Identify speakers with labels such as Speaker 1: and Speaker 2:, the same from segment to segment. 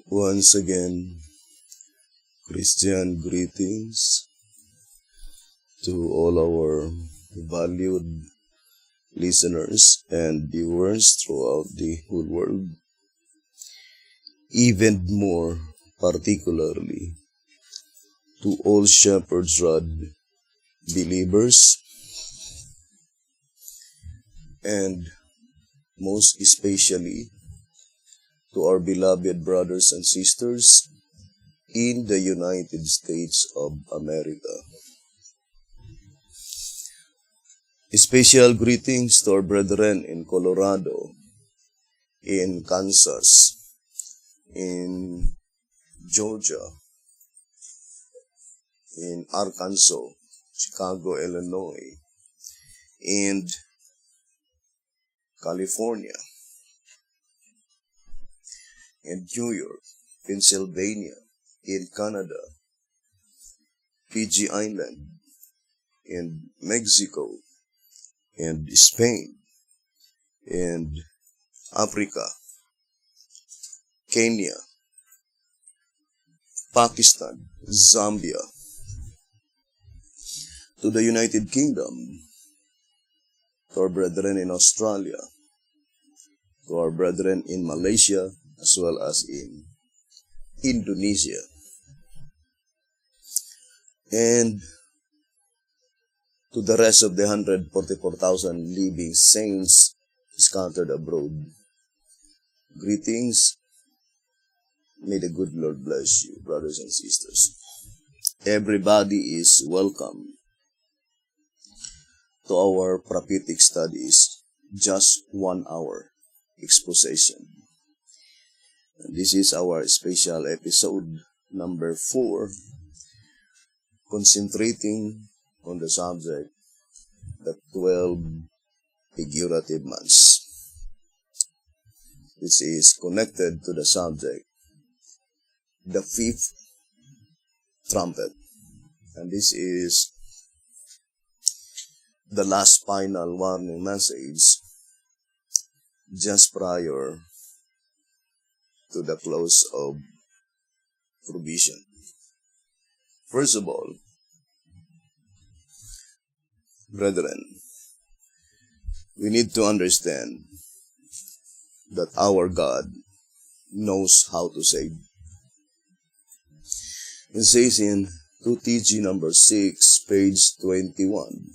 Speaker 1: Once again, Christian greetings to all our valued listeners and viewers throughout the whole world, even more particularly to all Shepherd's Rod believers, and most especially to our beloved brothers and sisters in the United States of America. Special greetings to our brethren in Colorado, in Kansas, in Georgia, in Arkansas, Chicago, Illinois, and California, in New York, Pennsylvania, in Canada, Fiji Island, in Mexico, and Spain, and Africa, Kenya, Pakistan, Zambia, to the United Kingdom, to our brethren in Australia, to our brethren in Malaysia, as well as in Indonesia, and to the rest of the 144,000 living saints scattered abroad. Greetings. May the good Lord bless you, brothers and sisters. Everybody is welcome to our prophetic studies, just 1 hour exposition. And this is our special episode number 4, concentrating on the subject, the 12 figurative months. This is connected to the subject, the 5th trumpet. And this is the last final warning message just prior to the close of provision. First of all, brethren, we need to understand that our God knows how to save. It says in 2TG number 6, page 21,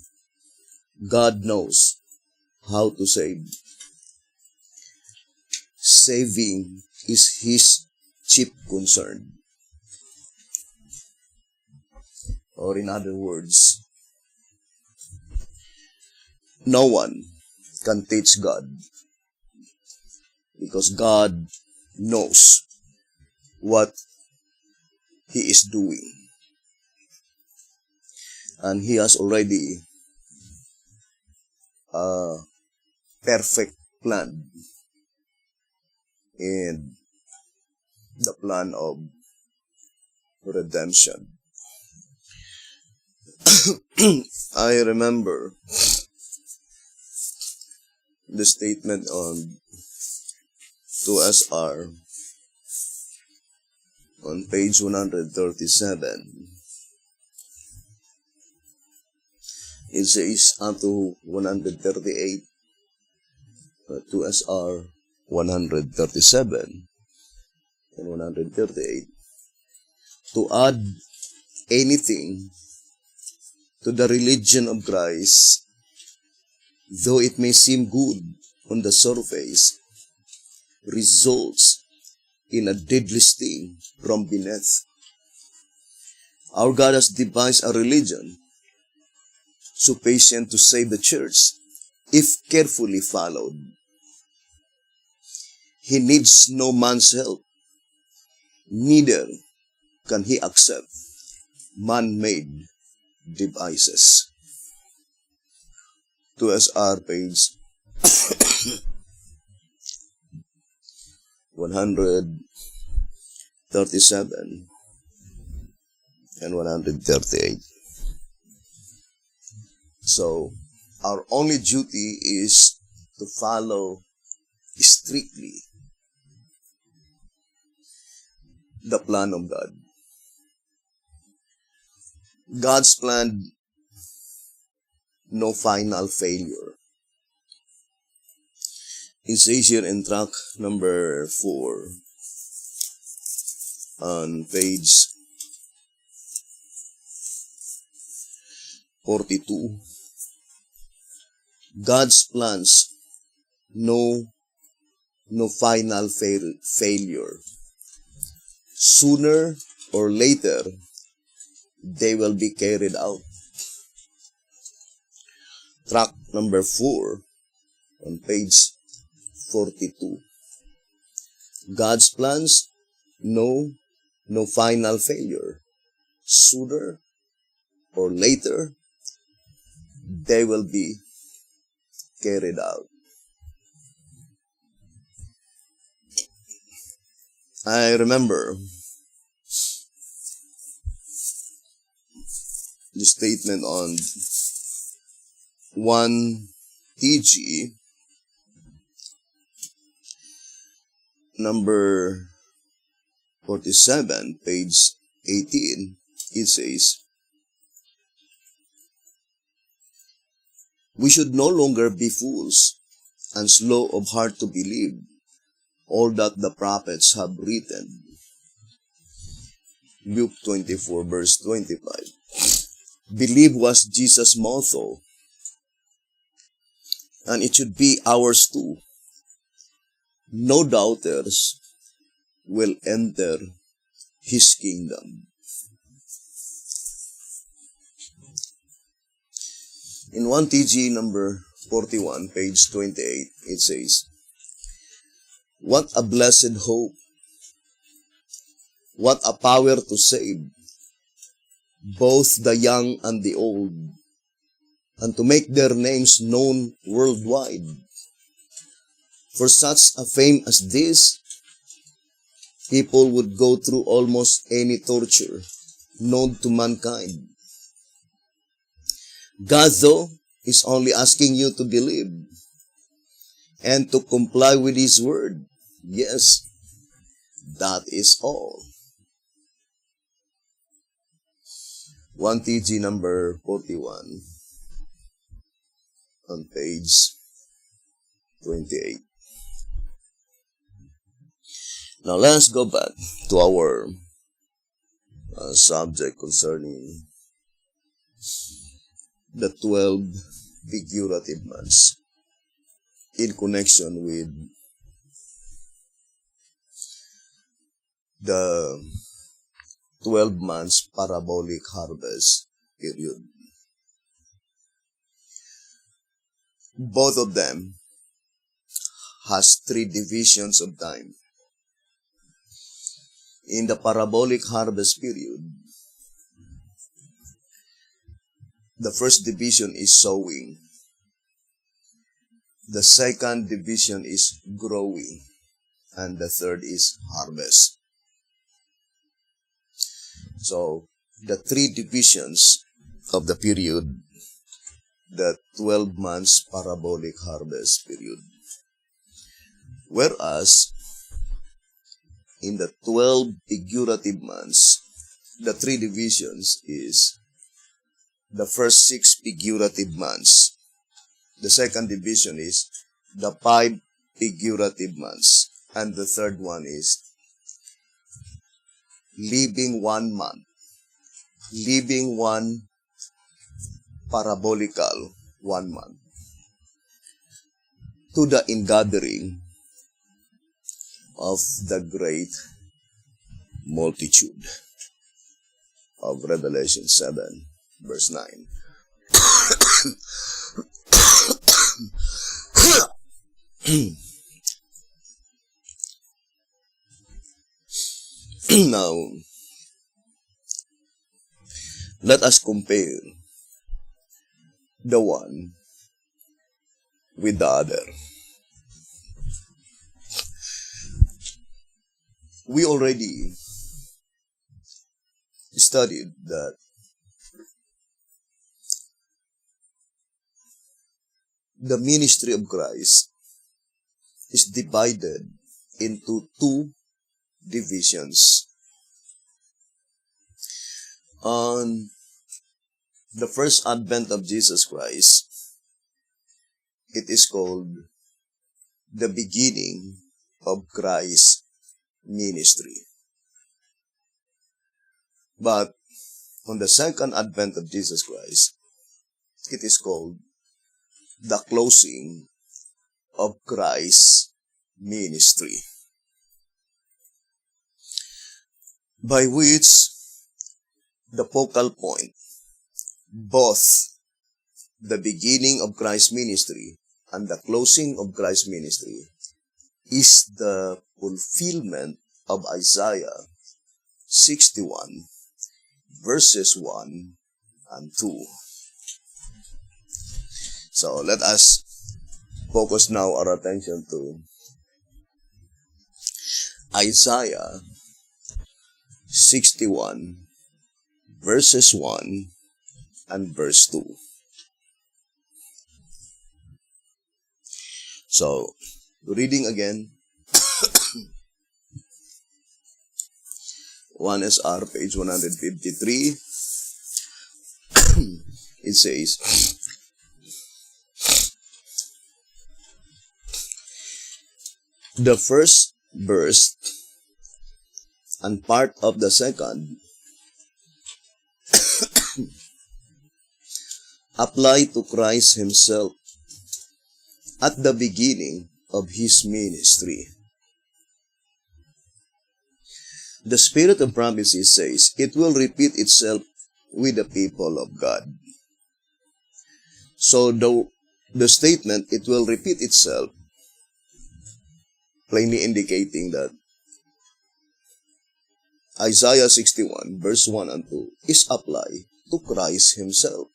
Speaker 1: God knows how to save. Saving is His chief concern. Or in other words, no one can teach God, because God knows what He is doing. And He has already a perfect plan in the plan of redemption. I remember the statement on 2SR on page 137. It says unto 138, 2SR 137 and 138, to add anything to the religion of Christ, though it may seem good on the surface, results in a deadly sting from beneath. Our God has devised a religion sufficient to save the church if carefully followed. He needs no man's help, neither can He accept man-made devices. 2SR page 137 and 138. So, our only duty is to follow strictly the plan of God. God's plan, no final failure. It says here in track number 4 on page 42. God's plans, no final failure. Sooner or later, they will be carried out. Track number 4 on page 42. God's plans, no final failure. Sooner or later, they will be carried out. I remember the statement on 1 TG number 47, page 18. It says, we should no longer be fools and slow of heart to believe all that the prophets have written. Luke 24, verse 25. Believe was Jesus' motto, and it should be ours too. No doubters will enter His kingdom. In 1 TG number 41, page 28, it says, what a blessed hope, what a power to save both the young and the old, and to make their names known worldwide. For such a fame as this, people would go through almost any torture known to mankind. God, though, is only asking you to believe and to comply with His word. Yes, that is all. 1 TG number 41 on page 28. Now let's go back to our subject concerning the 12 figurative months in connection with the 12 months parabolic harvest period. Both of them has 3 divisions of time. In the parabolic harvest period, the first division is sowing. The second division is growing. And the third is harvest. So, the 3 divisions of the period, the 12 months parabolic harvest period. Whereas, in the 12 figurative months, the 3 divisions is the first 6 figurative months. The second division is the 5 figurative months. And the third one is leaving 1 month. Leaving 1 parabolical 1 month. To the ingathering of the great multitude of Revelation 7, verse 9. Now, let us compare the one with the other. We already studied that the ministry of Christ is divided into 2 divisions. On the first advent of Jesus Christ, it is called the beginning of Christ's ministry. But on the second advent of Jesus Christ, it is called the closing of Christ's ministry, by which the focal point, both the beginning of Christ's ministry and the closing of Christ's ministry, is the fulfillment of Isaiah 61, verses 1 and 2. So let us focus now our attention to Isaiah 61, verses 1 and verse 2. So, reading again, 1SR, page 153, it says, the first verse and part of the second apply to Christ himself at the beginning of his ministry. The spirit of prophecy says it will repeat itself with the people of God. So the statement, it will repeat itself, plainly indicating that Isaiah 61, verse 1 and 2 is applied to Christ himself.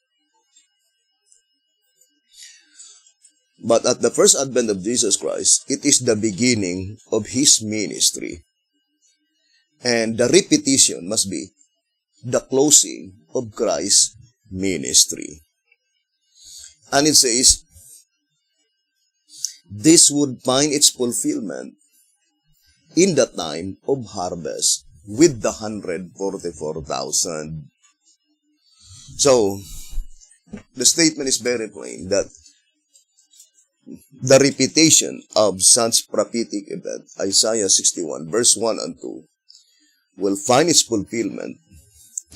Speaker 1: But at the first advent of Jesus Christ, it is the beginning of his ministry. And the repetition must be the closing of Christ's ministry. And it says, this would find its fulfillment in the time of harvest with the 144,000. So, the statement is very plain that the repetition of such prophetic event, Isaiah 61, verse 1 and 2, will find its fulfillment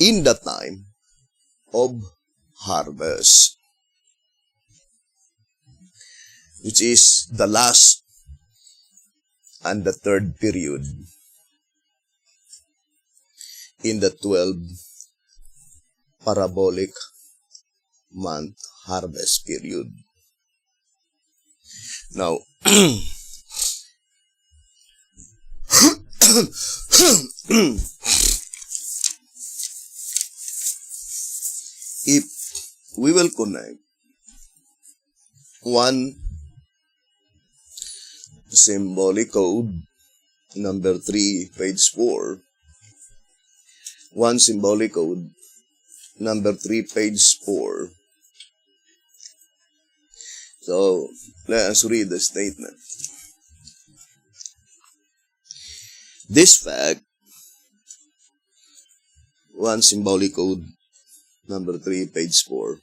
Speaker 1: in the time of harvest, which is the last and the third period in the 12 parabolic month harvest period. Now, if we will connect one symbolic code, number 3, page 4, one symbolic code, number 3, page 4. So, let us read the statement. This fact, one symbolic code, number 3, page 4.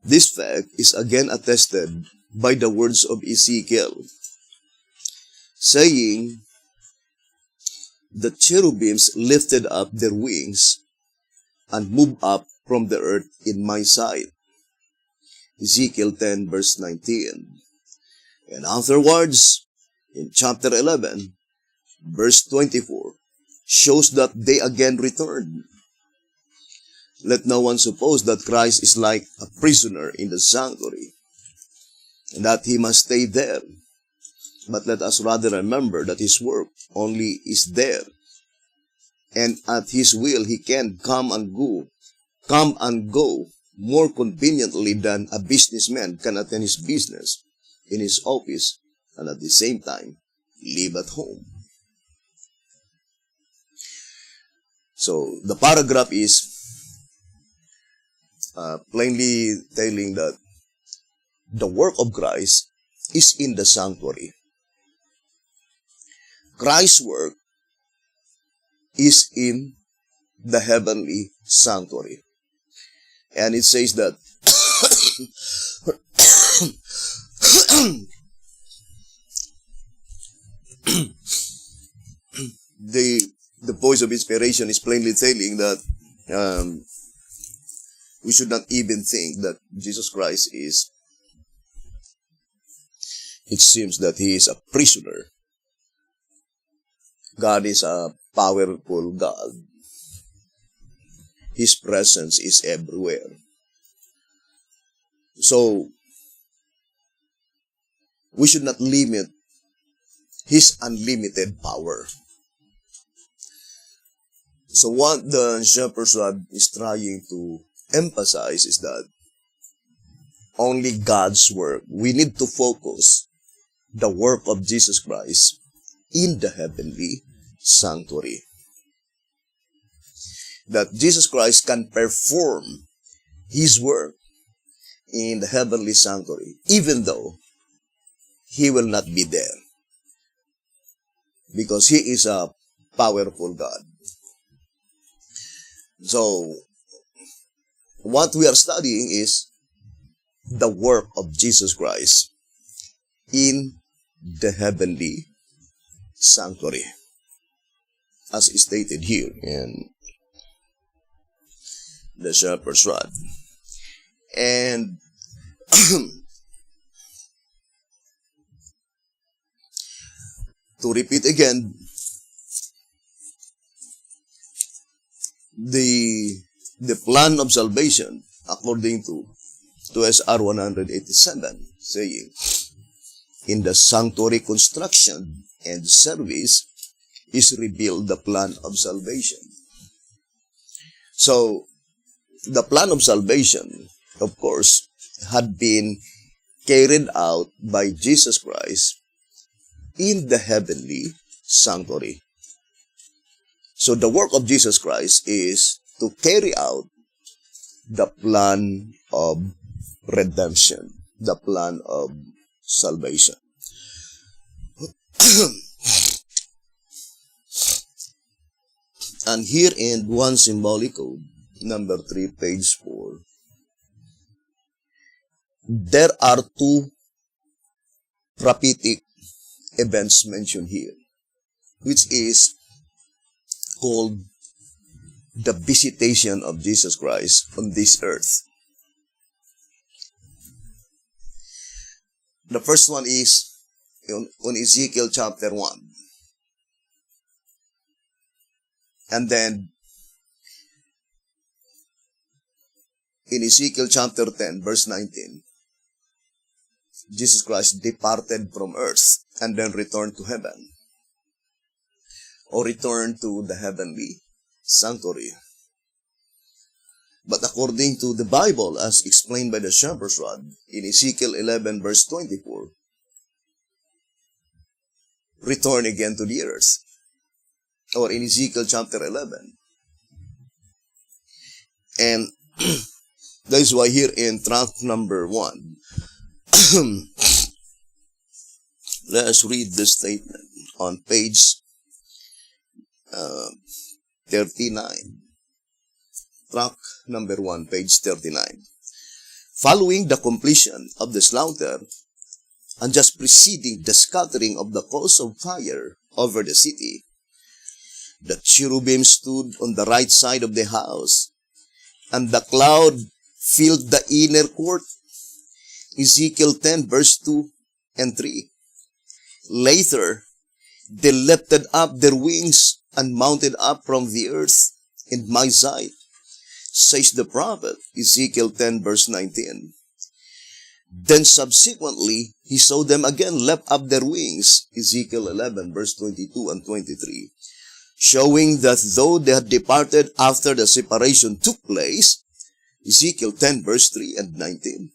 Speaker 1: This fact is again attested by the words of Ezekiel, saying, the cherubims lifted up their wings and moved up from the earth in my sight. Ezekiel 10, verse 19. And afterwards, in chapter 11, verse 24, shows that they again returned. Let no one suppose that Christ is like a prisoner in the sanctuary, and that he must stay there. But let us rather remember that his work only is there, and at his will he can come and go more conveniently than a businessman can attend his business in his office and at the same time live at home. So the paragraph is plainly telling that the work of Christ is in the sanctuary. Christ's work is in the heavenly sanctuary. And it says that the voice of inspiration is plainly telling that we should not even think that Jesus Christ is, it seems that he is a prisoner. God is a powerful God. His presence is everywhere. So, we should not limit his unlimited power. So what the shepherd's rod is trying to emphasize is that only God's work. We need to focus the work of Jesus Christ in the heavenly sanctuary. That Jesus Christ can perform his work in the heavenly sanctuary, even though he will not be there. Because he is a powerful God. So, what we are studying is the work of Jesus Christ in the heavenly sanctuary, as stated here in the shepherd's rod. And to repeat again, the plan of salvation according to SR 187, saying, in the sanctuary construction and service is revealed the plan of salvation. So, the plan of salvation, of course, had been carried out by Jesus Christ in the heavenly sanctuary. So the work of Jesus Christ is to carry out the plan of redemption, the plan of salvation. And here in one symbolic code, number 3, page 4, there are 2 prophetic events mentioned here, which is called the visitation of Jesus Christ on this earth. The first one is on Ezekiel Chapter 1. And then in Ezekiel Chapter 10, verse 19, Jesus Christ departed from earth and then returned to heaven, or returned to the heavenly sanctuary. But according to the Bible, as explained by the shepherd's rod, in Ezekiel 11, verse 24, return again to the earth. Or in Ezekiel chapter 11. And that is why here in track number 1, let us read the statement on page 39. Track number 1, page 39. Following the completion of the slaughter, and just preceding the scattering of the coals of fire over the city, the cherubim stood on the right side of the house, and the cloud filled the inner court. Ezekiel 10, verse 2 and 3. Later, they lifted up their wings and mounted up from the earth in my sight, says the prophet, Ezekiel 10, verse 19. Then subsequently, he saw them again lift up their wings, Ezekiel 11, verse 22 and 23, showing that though they had departed after the separation took place, Ezekiel 10, verse 3 and 19,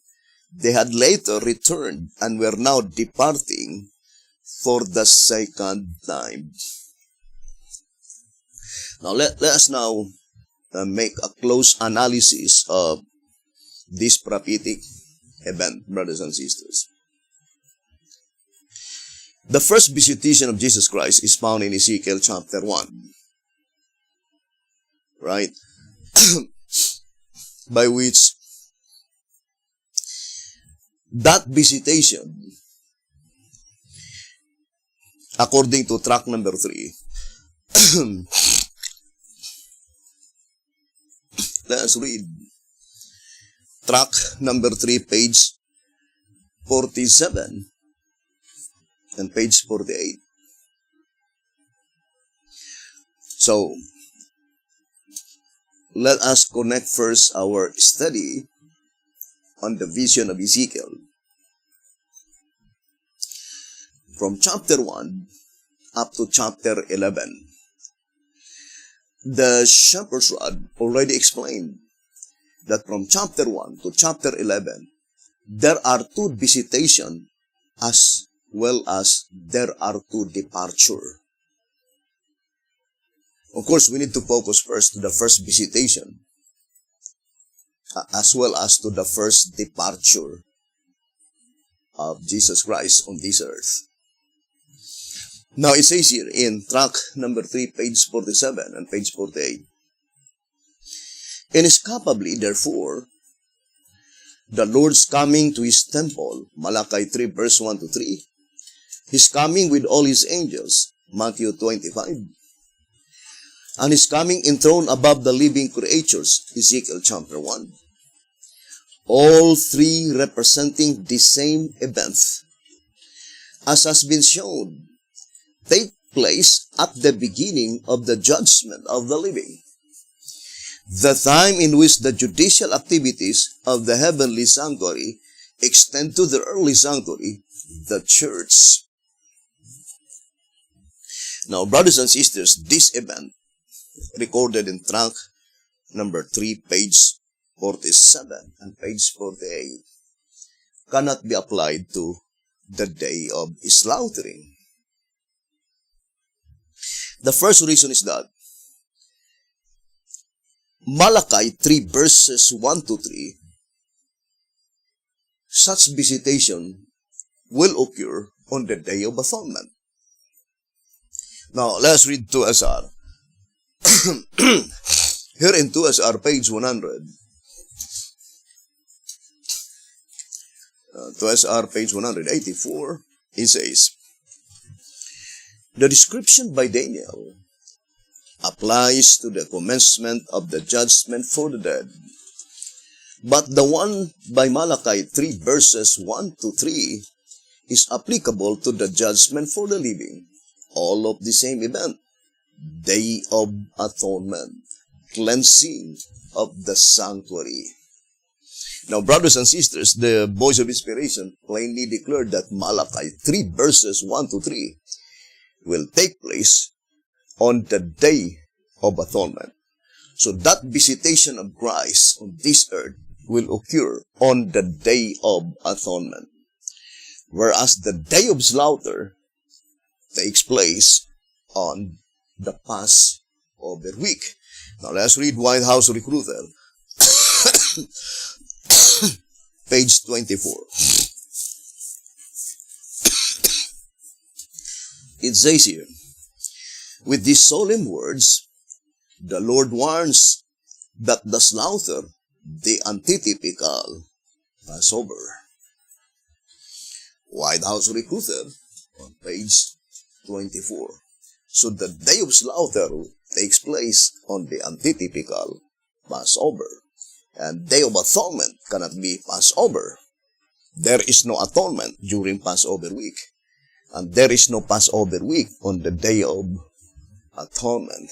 Speaker 1: they had later returned and were now departing for the second time. Now, let us now make a close analysis of this prophetic event, brothers and sisters. The first visitation of Jesus Christ is found in Ezekiel chapter 1. right? By which that visitation, according to track number 3, let's read track number 3, page 47 and page 48. So, let us connect first our study on the vision of Ezekiel. From chapter 1 up to chapter 11. The shepherd's rod already explained that from chapter 1 to chapter 11, there are 2 visitations as well as there are 2 departures. Of course, we need to focus first to the first visitation as well as to the first departure of Jesus Christ on this earth. Now, it says here in track number 3, page 47 and page 48, inescapably, therefore, the Lord's coming to His temple, Malachi 3, verse 1 to 3, His coming with all His angels, Matthew 25, and His coming enthroned above the living creatures, Ezekiel Chapter 1. All 3 representing the same event, as has been shown, take place at the beginning of the judgment of the living, the time in which the judicial activities of the heavenly sanctuary extend to the earthly sanctuary, the church. Now, brothers and sisters, this event, recorded in track number 3, page 47 and page 48, cannot be applied to the day of slaughtering. The first reason is that Malachi 3 verses 1 to 3, such visitation will occur on the Day of Atonement. Now, let's read 2SR. Here in 2SR, page 100, 2SR, page 184, it says, the description by Daniel applies to the commencement of the judgment for the dead. But the one by Malachi 3 verses 1 to 3 is applicable to the judgment for the living. All of the same event. Day of Atonement. Cleansing of the sanctuary. Now, brothers and sisters, the voice of inspiration plainly declared that Malachi 3 verses 1 to 3 will take place on the Day of Atonement. So that visitation of Christ on this earth will occur on the Day of Atonement. Whereas the Day of Slaughter takes place on the Passover week. Now let's read White House Recruiter, page 24. It says here, with these solemn words, the Lord warns that the slaughter, the antitypical Passover. White House Recruiter on page 24. So the Day of Slaughter takes place on the antitypical Passover. And Day of Atonement cannot be Passover. There is no atonement during Passover week. And there is no Passover week on the Day of Atonement.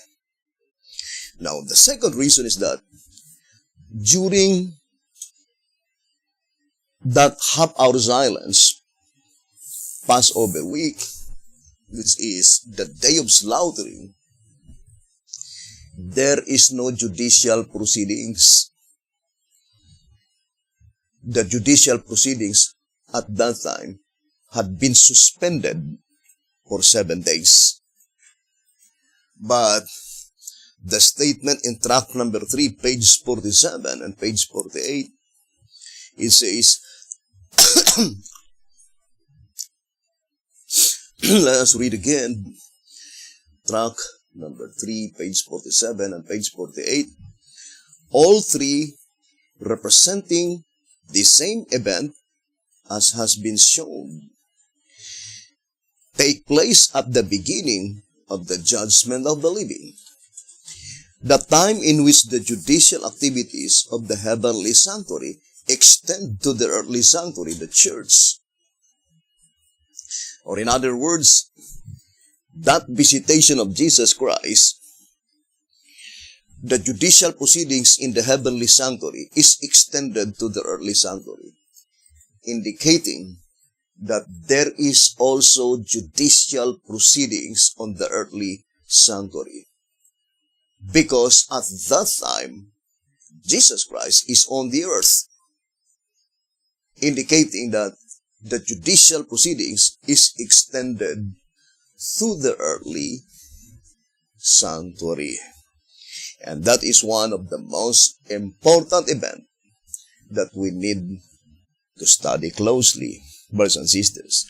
Speaker 1: Now, the second reason is that during that half-hour silence, Passover week, which is the Day of Slaughtering, there is no judicial proceedings. The judicial proceedings at that time had been suspended for 7 days. But the statement in tract number 3, page 47 and page 48, it says, let us read again, tract number 3, page 47, and page 48, all three representing the same event as has been shown, take place at the beginning of the judgment of the living, the time in which the judicial activities of the heavenly sanctuary extend to the earthly sanctuary, the church. Or in other words, that visitation of Jesus Christ, the judicial proceedings in the heavenly sanctuary is extended to the earthly sanctuary, indicating that there is also judicial proceedings on the earthly sanctuary. Because at that time, Jesus Christ is on the earth, indicating that the judicial proceedings is extended to the earthly sanctuary. And that is one of the most important events that we need to study closely, brothers and sisters,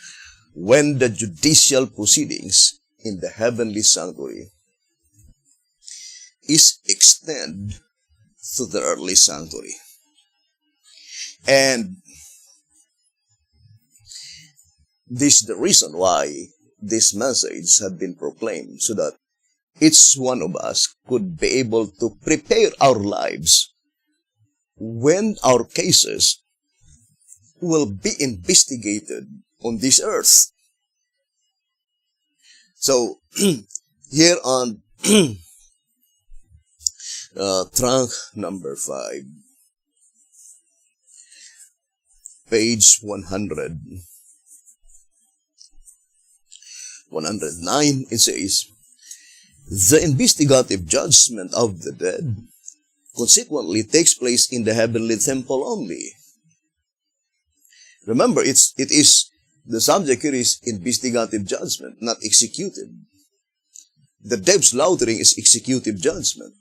Speaker 1: when the judicial proceedings in the heavenly sanctuary is extended to the earthly sanctuary. And this is the reason why this message have been proclaimed, so that each one of us could be able to prepare our lives when our cases will be investigated on this earth. So, here on trunk number 5, page 109, it says, the investigative judgment of the dead consequently takes place in the heavenly temple only. Remember, it is the subject here is investigative judgment, not executive. The dead slaughtering is executive judgment.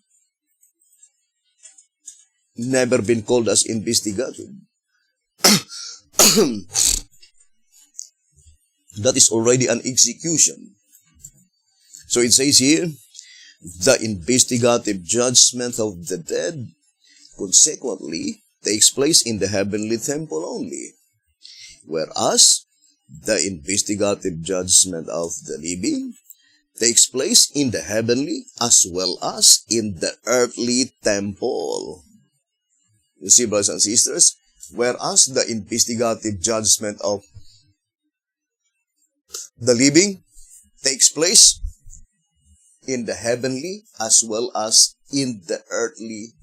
Speaker 1: Never been called as investigative. That is already an execution. So it says here, the investigative judgment of the dead consequently takes place in the heavenly temple only, whereas the investigative judgment of the living takes place in the heavenly as well as in the earthly temple. You see, brothers and sisters, whereas the investigative judgment of the living takes place in the heavenly as well as in the earthly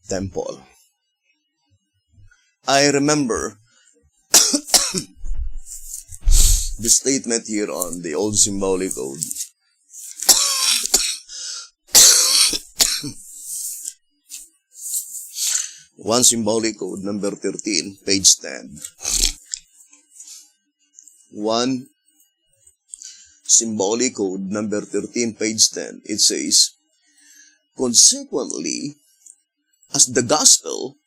Speaker 1: temple. I remember the statement here on the old symbolic code. One symbolic code, number 13, page 10. One symbolic code, number 13, page 10. It says, consequently, as the gospel,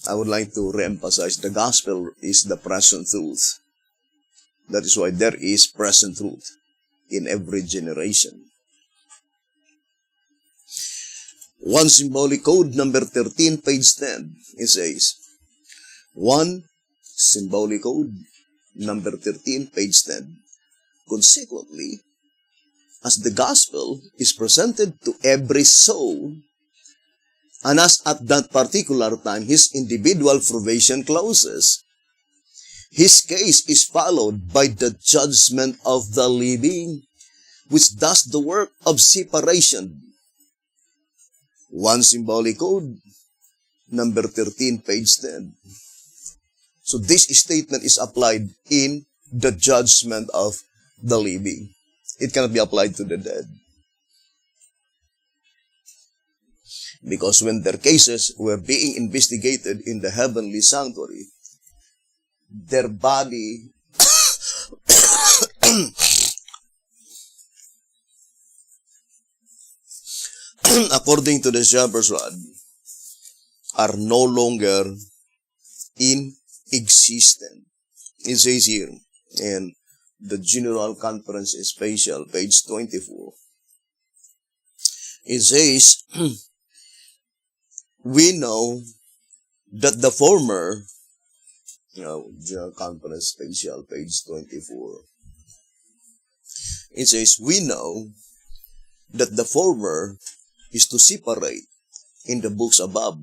Speaker 1: I would like to re-emphasize, the gospel is the present truth. That is why there is present truth in every generation. One symbolic code, number 13, page 10, it says, one symbolic code, number 13, page 10, consequently, as the gospel is presented to every soul, and as at that particular time his individual probation closes, his case is followed by the judgment of the living, which does the work of separation. One symbolic code, number 13, page 10. So this statement is applied in the judgment of the living. It cannot be applied to the dead. Because when their cases were being investigated in the heavenly sanctuary, their body according to the shepherd's rod, are no longer in existence. It says here in the General Conference Special, page 24. It says, we know that the former, General Conference Special, page 24. It says, we know that the former is to separate in the books above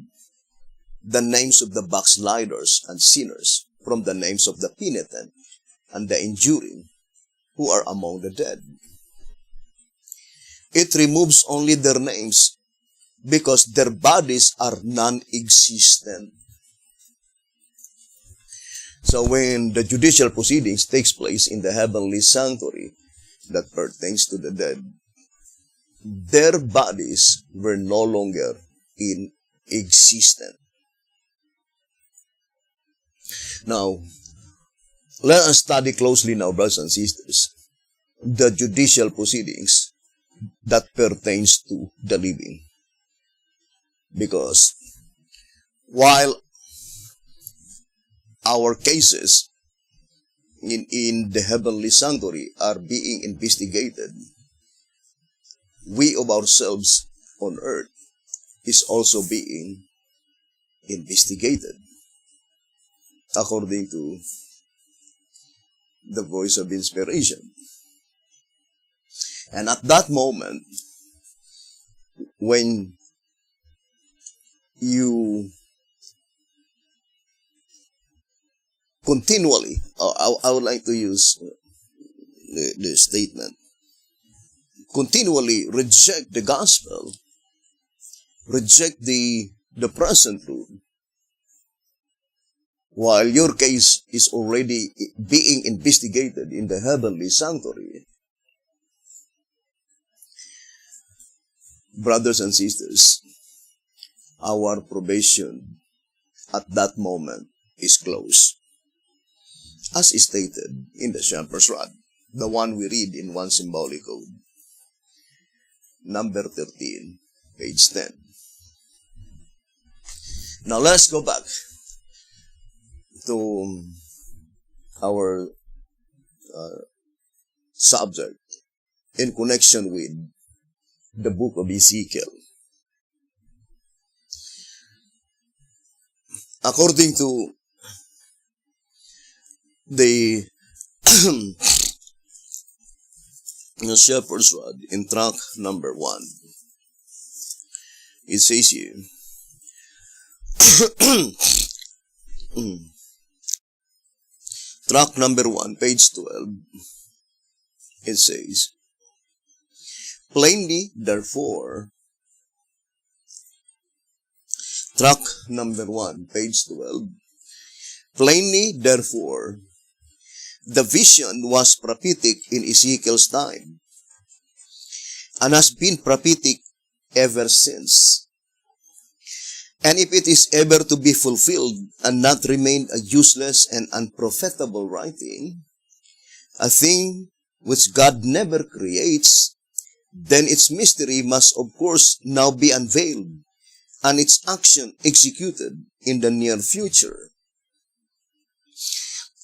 Speaker 1: the names of the backsliders and sinners from the names of the penitent and the enduring who are among the dead. It removes only their names because their bodies are non-existent. So when the judicial proceedings takes place in the heavenly sanctuary that pertains to the dead, their bodies were no longer in existence. Now, let us study closely now, brothers and sisters, the judicial proceedings that pertains to the living. Because while our cases in the heavenly sanctuary are being investigated, we of ourselves on earth is also being investigated according to the voice of inspiration. And at that moment, when you continually, I would like to use the statement, continually reject the gospel, reject the present truth, while your case is already being investigated in the heavenly sanctuary, brothers and sisters, our probation at that moment is closed. As is stated in the Shepherd's Rod, the one we read in one symbolic code, number 13, page 10. Now let's go back to our subject in connection with the book of Ezekiel. According to the Shepherd's Rod in track number 1, it says here, track number 1, page 12, it says, plainly, therefore, track number 1, page 12, plainly, therefore, the vision was prophetic in Ezekiel's time and has been prophetic ever since. And if it is ever to be fulfilled and not remain a useless and unprofitable writing, a thing which God never creates, then its mystery must of course now be unveiled and its action executed in the near future.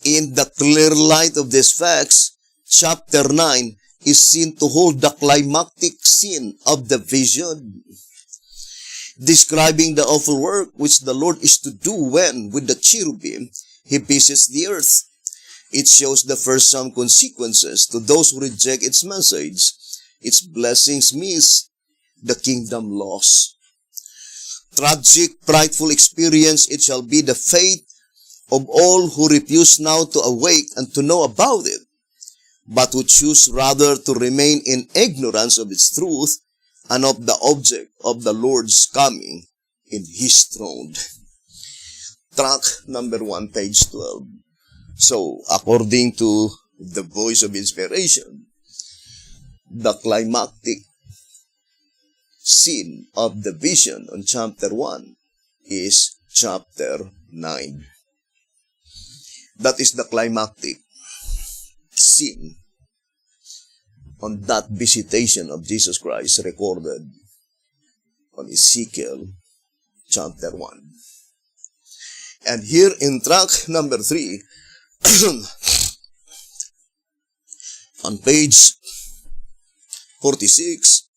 Speaker 1: In the clear light of these facts, chapter 9 is seen to hold the climactic scene of the vision, describing the awful work which the Lord is to do when, with the cherubim, he visits the earth. It shows the fearsome consequences to those who reject its message. Its blessings miss, the kingdom lost. Tragic, frightful experience it shall be the fate of all who refuse now to awake and to know about it, but who choose rather to remain in ignorance of its truth and of the object of the Lord's coming in his throne. Track number 1, page 12. So, according to the voice of inspiration, the climactic scene of the vision on chapter 1 is chapter 9. That is the climactic scene on that visitation of Jesus Christ recorded on Ezekiel chapter 1. And here in track number 3, On page 46,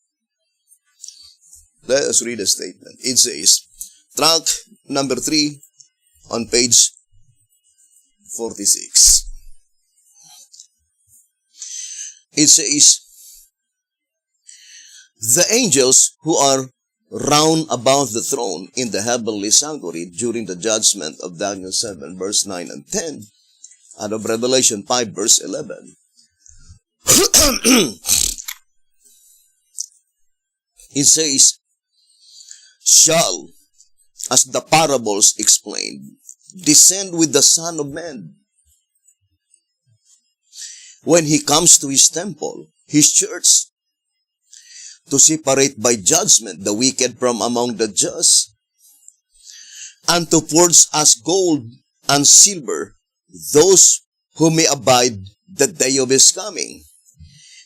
Speaker 1: let us read a statement. It says, track number 3 on page 46. It says, the angels who are round about the throne in the heavenly sanctuary during the judgment of Daniel 7, verse 9 and 10, out of Revelation 5, verse 11. It says, shall, as the parables explained, descend with the Son of Man when he comes to his temple, his church, to separate by judgment the wicked from among the just, and to purge as gold and silver those who may abide the day of his coming,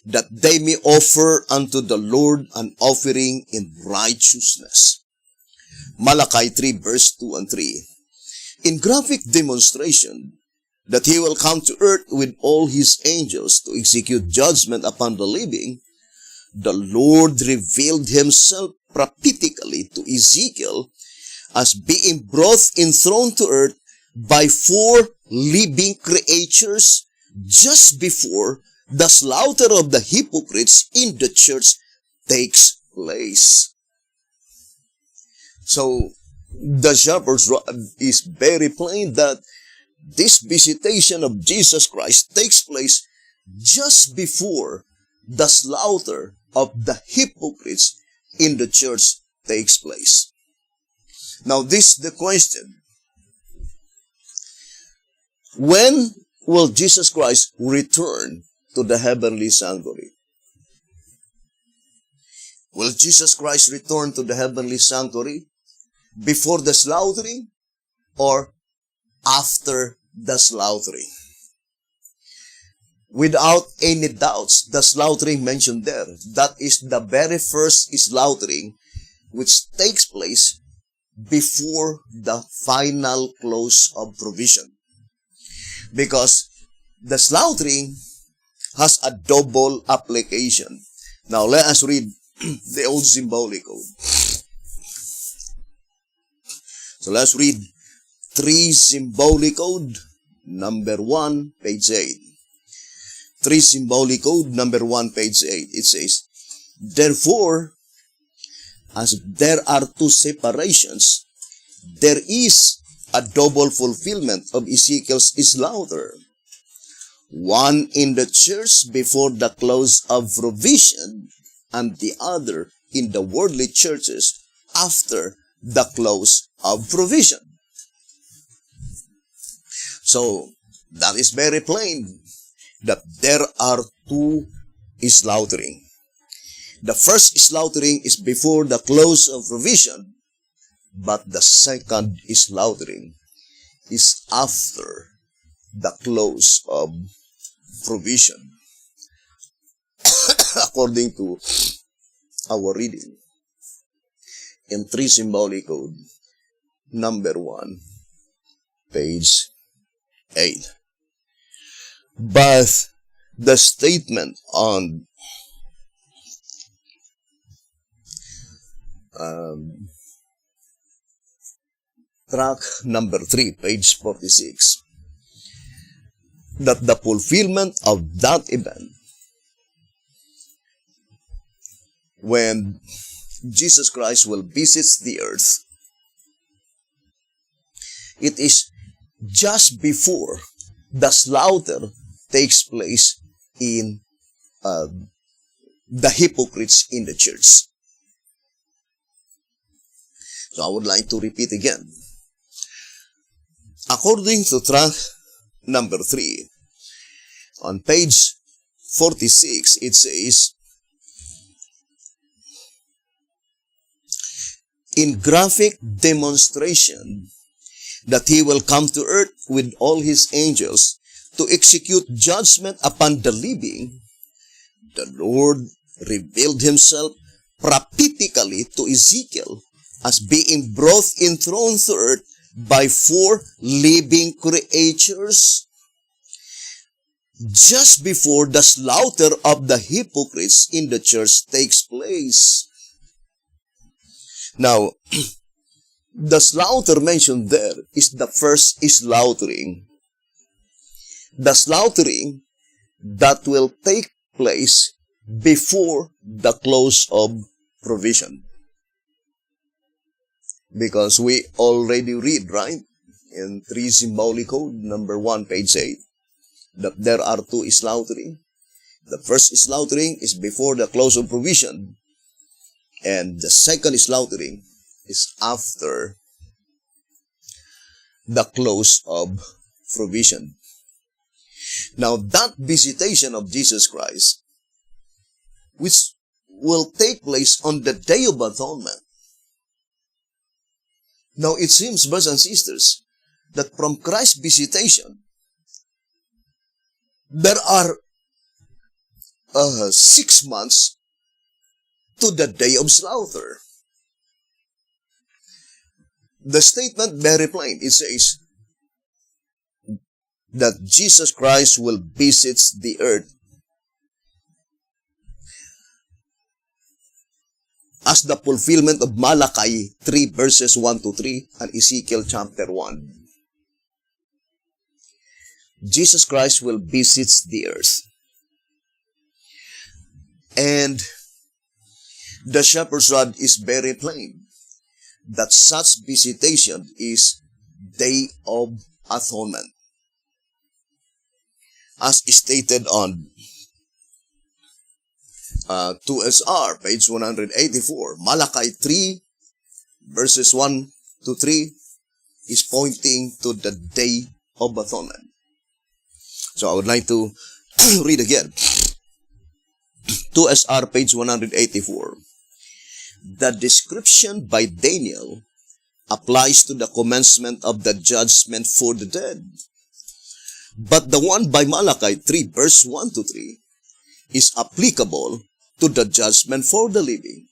Speaker 1: that they may offer unto the Lord an offering in righteousness. Malachi 3 verse 2 and 3. In graphic demonstration that he will come to earth with all his angels to execute judgment upon the living, the Lord revealed himself prophetically to Ezekiel as being brought enthroned to earth by 4 living creatures just before the slaughter of the hypocrites in the church takes place. So, the shepherd's rod is very plain that this visitation of Jesus Christ takes place just before the slaughter of the hypocrites in the church takes place. Now, this is the question. When will Jesus Christ return to the heavenly sanctuary? Will Jesus Christ return to the heavenly sanctuary before the slaughtering or after the slaughtering? Without any doubts, the slaughtering mentioned there, that is the very first slaughtering which takes place before the final close of provision. Because the slaughtering has a double application. Now let us read the old symbolic code. So let's read 3 symbolic code, number 1, page 8. 3 symbolic code, number 1, page 8. It says, therefore, as there are 2 separations, there is a double fulfillment of Ezekiel's slaughter. One in the church before the close of provision, and the other in the worldly churches after the close of provision. So, that is very plain that there are 2 slaughtering. The first slaughtering is before the close of provision, but the second slaughtering is after the close of provision. According to our reading in 3 symbolic code, number 1, page 8. But the statement on track number 3, page 46, that the fulfillment of that event, when Jesus Christ will visit the earth, it is just before the slaughter takes place in the hypocrites in the church. So I would like to repeat again. According to track number 3, on page 46, it says, in graphic demonstration that he will come to earth with all his angels to execute judgment upon the living, the Lord revealed himself prophetically to Ezekiel as being brought enthroned to earth by 4 living creatures just before the slaughter of the hypocrites in the church takes place. Now, the slaughter mentioned there is the first slaughtering. The slaughtering that will take place before the close of provision. Because we already read, right, in 3 Symbolic Code, number 1, page 8, that there are 2 slaughtering. The first slaughtering is before the close of provision, and the second slaughtering is after the close of provision. Now, that visitation of Jesus Christ, which will take place on the Day of Atonement. Now, it seems, brothers and sisters, that from Christ's visitation, there are 6 months to the day of slaughter. The statement very plain. It says that Jesus Christ will visit the earth as the fulfillment of Malachi 3 verses 1 to 3 and Ezekiel Chapter 1. Jesus Christ will visit the earth. And the shepherd's rod is very plain that such visitation is Day of Atonement. As stated on 2SR, page 184, Malachi 3, verses 1 to 3 is pointing to the Day of Atonement. So I would like to read again. 2SR, page 184. The description by Daniel applies to the commencement of the judgment for the dead. But the one by Malachi 3, verse 1 to 3 is applicable to the judgment for the living.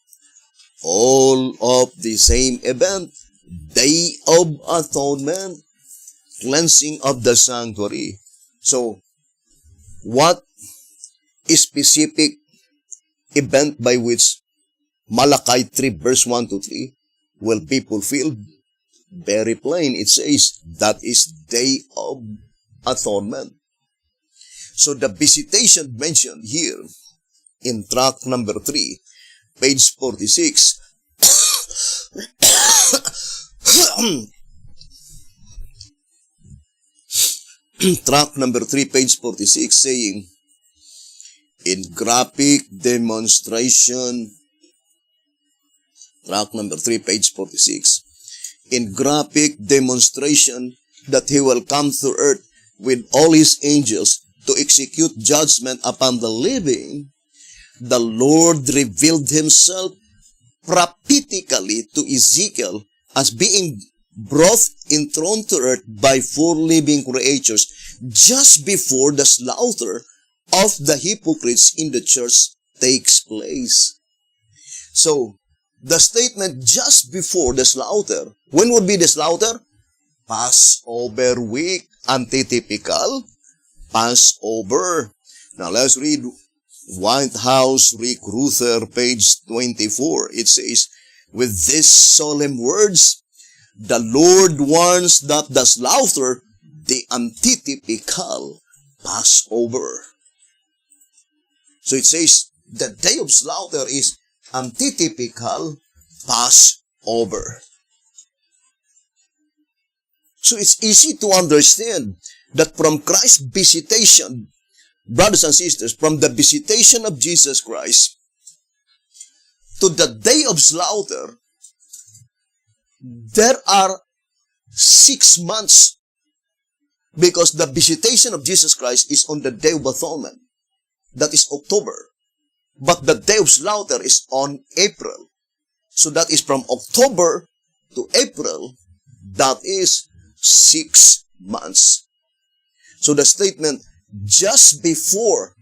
Speaker 1: All of the same event, Day of Atonement, cleansing of the sanctuary. So, what specific event by which Malachi 3 verse 1 to 3 will be fulfilled? Very plain. It says that is Day of Atonement. So the visitation mentioned here in tract number 3, page 46, tract number 3, page 46, saying, in graphic demonstration, tract number 3, page 46, in graphic demonstration that he will come to earth with all his angels to execute judgment upon the living, the Lord revealed himself prophetically to Ezekiel as being brought enthroned to earth by 4 living creatures just before the slaughter of the hypocrites in the church takes place. So, the statement just before the slaughter, when would be the slaughter? Passover week, antitypical Passover. Now let's read White House Recruiter, page 24. It says, with these solemn words, the Lord warns that the slaughter, the antitypical Passover. So it says, the day of slaughter is antitypical Passover. So it's easy to understand that from Christ's visitation, brothers and sisters, from the visitation of Jesus Christ to the day of slaughter, there are 6 months, because the visitation of Jesus Christ is on the Day of Atonement. That is October. But the day of slaughter is on April. So that is from October to April. That is 6 months. So the statement, just before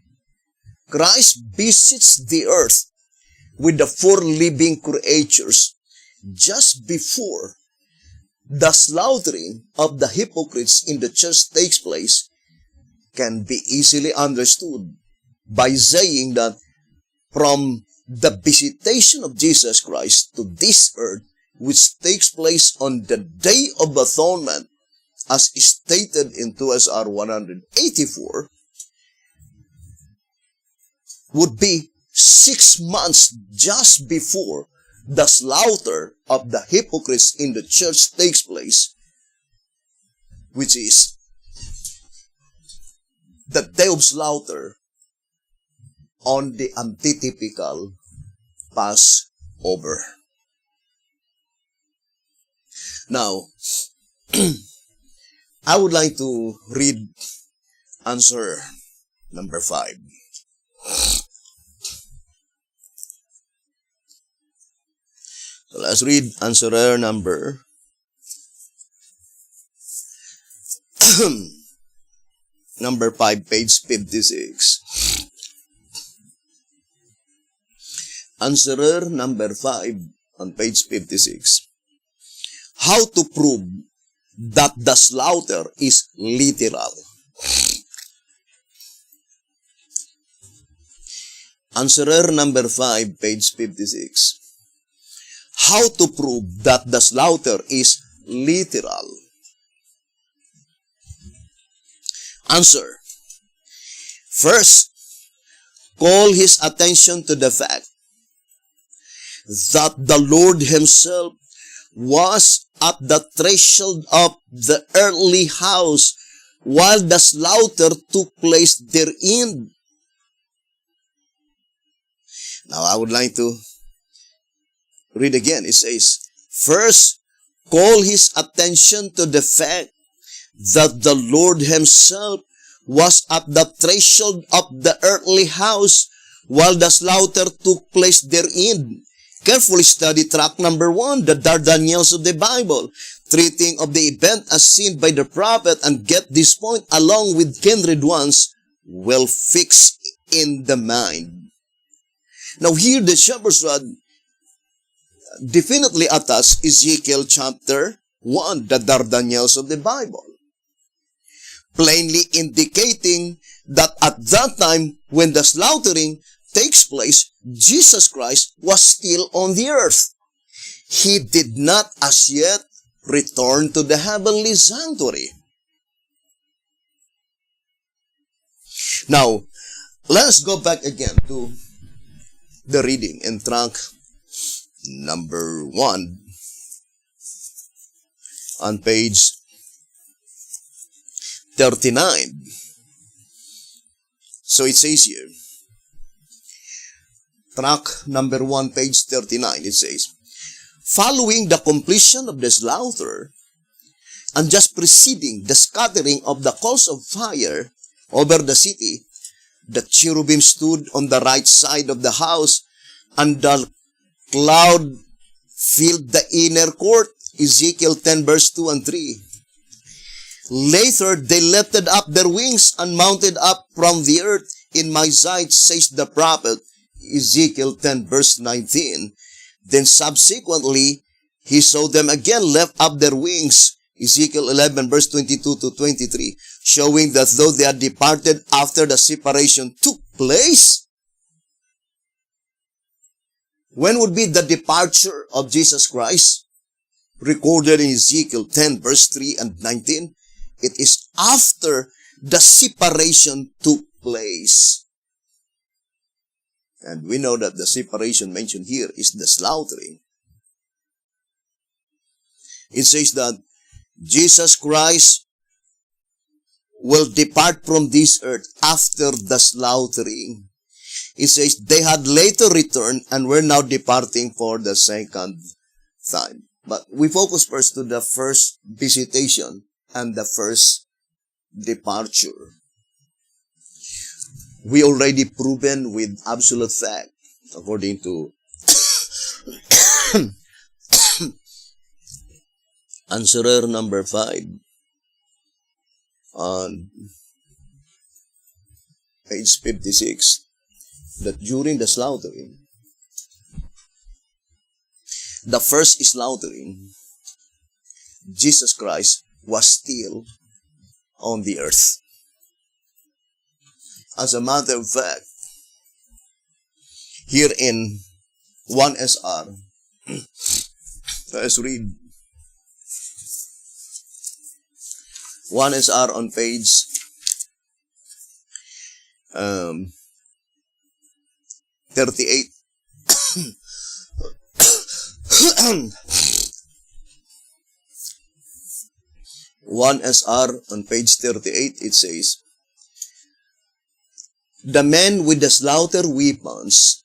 Speaker 1: Christ visits the earth with the 4 living creatures, just before the slaughtering of the hypocrites in the church takes place, can be easily understood by saying that from the visitation of Jesus Christ to this earth, which takes place on the Day of Atonement, as stated in 2SR 184, would be 6 months just before the slaughter of the hypocrites in the church takes place, which is the day of slaughter on the antitypical Passover. Now, I would like to read answer number 5. So let's read answer number number 5, page 56. Answerer number 5 on page 56. How to prove that the slaughter is literal? Answerer number 5, page 56. How to prove that the slaughter is literal? Answer. First, call his attention to the fact that the Lord himself was at the threshold of the earthly house while the slaughter took place therein. Now, I would like to read again. It says, first, call his attention to the fact that the Lord himself was at the threshold of the earthly house while the slaughter took place therein. Carefully study track number 1, the Dardaniels of the Bible, treating of the event as seen by the prophet, and get this point along with kindred ones well fixed in the mind. Now here the shepherd's rod definitely attacks Ezekiel Chapter 1, the Dardaniels of the Bible, plainly indicating that at that time when the slaughtering takes place, Jesus Christ was still on the earth. He did not as yet return to the heavenly sanctuary. Now, let's go back again to the reading in track number 1 on page 39. So it says here, track number 1, page 39, it says, following the completion of the slaughter and just preceding the scattering of the coals of fire over the city, the cherubim stood on the right side of the house, and the cloud filled the inner court. Ezekiel 10 verse 2 and 3. Later, they lifted up their wings and mounted up from the earth in my sight, says the prophet, Ezekiel 10 verse 19. Then subsequently, he saw them again lift up their wings, Ezekiel 11 verse 22 to 23, showing that though they had departed after the separation took place. When would be the departure of Jesus Christ? Recorded in Ezekiel 10 verse 3 and 19. It is after the separation took place. And we know that the separation mentioned here is the slaughtering. It says that Jesus Christ will depart from this earth after the slaughtering. It says they had later returned and were now departing for the second time. But we focus first to the first visitation and the first departure. We already proven with absolute fact, according to answerer number 5 on page 56, that during the slaughtering, the first slaughtering, Jesus Christ was still on the earth. As a matter of fact, here in 1SR, let's read 1SR on page 38. 1SR on page 38, it says, the men with the slaughter weapons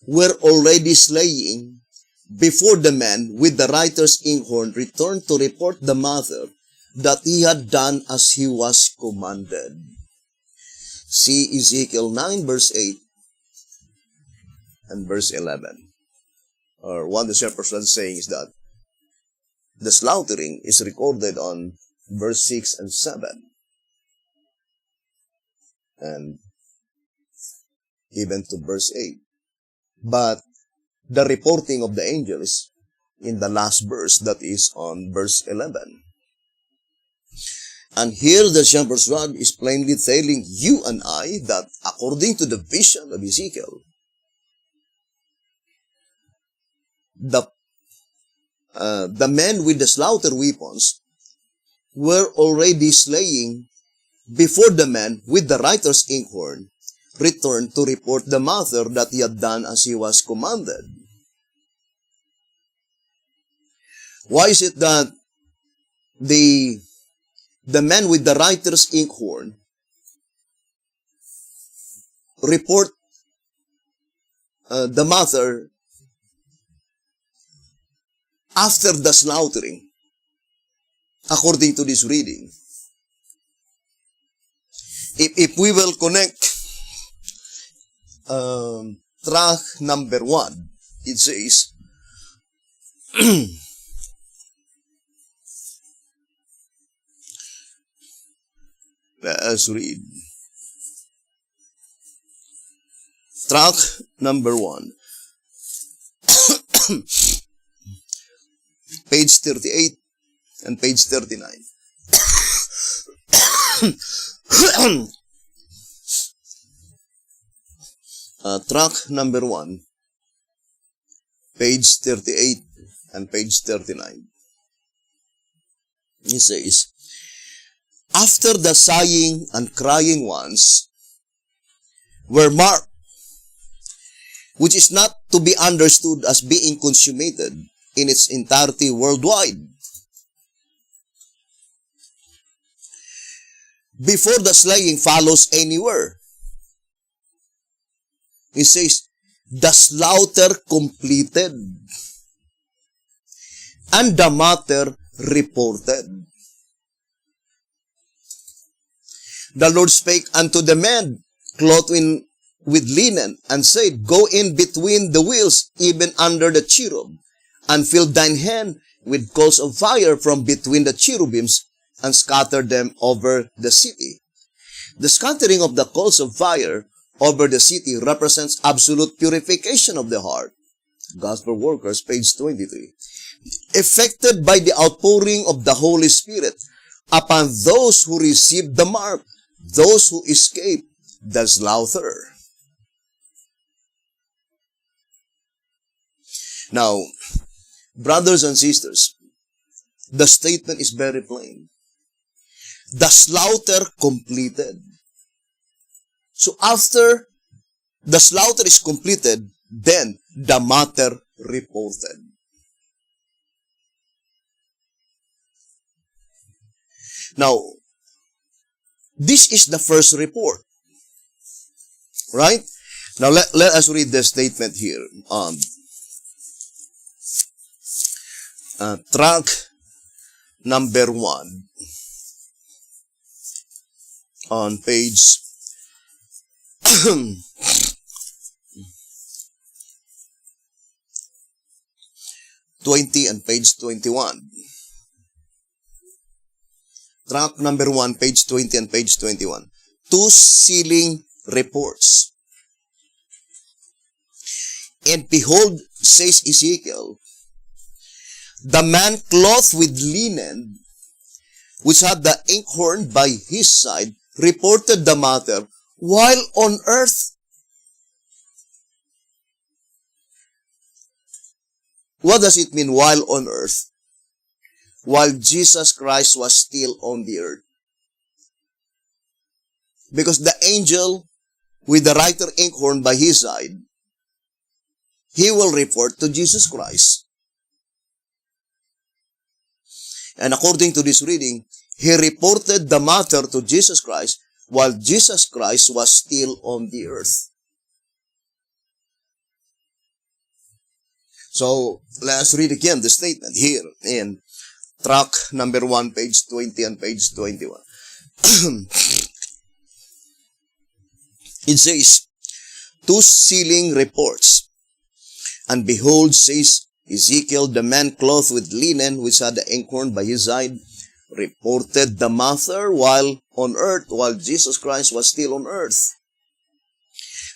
Speaker 1: were already slaying before the man with the writer's inkhorn returned to report the matter that he had done as he was commanded. See Ezekiel 9 verse 8 and verse 11. Or one of the shepherds was saying is that the slaughtering is recorded on verse 6 and 7. And even to verse 8. But the reporting of the angels in the last verse, that is on verse 11. And here the shepherd's rod is plainly telling you and I that according to the vision of Ezekiel, the men with the slaughter weapons were already slaying before the man with the writer's inkhorn returned to report the matter that he had done as he was commanded. Why is it that the man with the writer's inkhorn report the matter after the slaughtering, according to this reading? If we will connect track number 1, it says, let us read. Track number 1. Page 38 and page 39. Track number 1, page 38 and page 39. It says, after the sighing and crying ones were marked, which is not to be understood as being consummated in its entirety worldwide. Before the slaying follows anywhere, it says, the slaughter completed, and the matter reported. The Lord spake unto the men clothed with linen, and said, go in between the wheels, even under the cherub, and fill thine hand with coals of fire from between the cherubims, and scatter them over the city. The scattering of the coals of fire over the city represents absolute purification of the heart. Gospel Workers, page 23. Effected by the outpouring of the Holy Spirit upon those who receive the mark, those who escape the slaughter. Now, brothers and sisters, the statement is very plain. The slaughter completed. So after the slaughter is completed, then the matter reported. Now, this is the first report. Right? Now, let us read the statement here. Track number 1 on page 20 and page 21. Track number 1, page 20 and page 21. 2 sealing reports. And behold, says Ezekiel, the man clothed with linen, which had the inkhorn by his side, reported the matter while on earth. What does it mean while on earth? While Jesus Christ was still on the earth. Because the angel with the writer inkhorn by his side, he will report to Jesus Christ. And according to this reading, he reported the matter to Jesus Christ while Jesus Christ was still on the earth. So, let's read again the statement here in track number 1, page 20 and page 21. It says, 2 sealing reports. And behold, says Ezekiel, the man clothed with linen, which had the inkhorn by his side, reported the matter while on earth, while Jesus Christ was still on earth,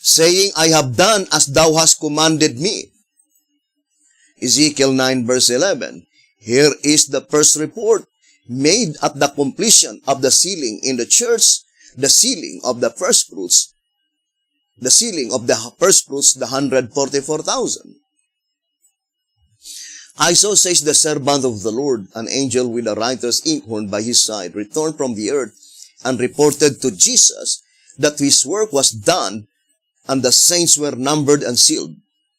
Speaker 1: saying, I have done as thou hast commanded me. Ezekiel 9 verse 11. Here is the first report made at the completion of the sealing in the church, the sealing of the first fruits, the 144,000. I saw, says the servant of the Lord, an angel with a writer's inkhorn by his side, returned from the earth and reported to Jesus that his work was done and the saints were numbered and sealed.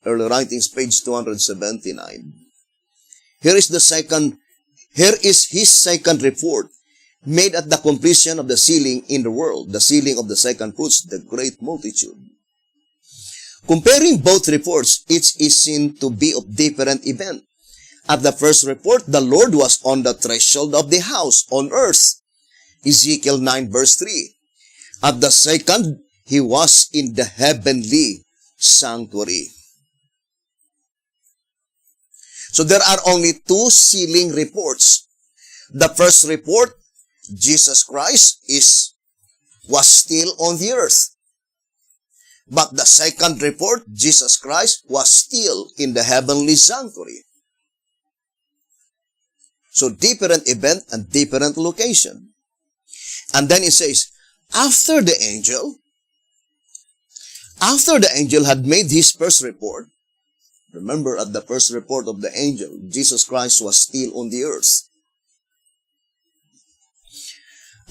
Speaker 1: Early Writings, page 279. Here is his second report, made at the completion of the sealing in the world, the sealing of the second fruits, the great multitude. Comparing both reports, each is seen to be of different event. At the first report, the Lord was on the threshold of the house on earth, Ezekiel 9 verse 3. At the second, he was in the heavenly sanctuary. So there are only 2 sealing reports. The first report, Jesus Christ was still on the earth. But the second report, Jesus Christ was still in the heavenly sanctuary. So different event and different location. And then it says, after the angel had made his first report, remember at the first report of the angel, Jesus Christ was still on the earth.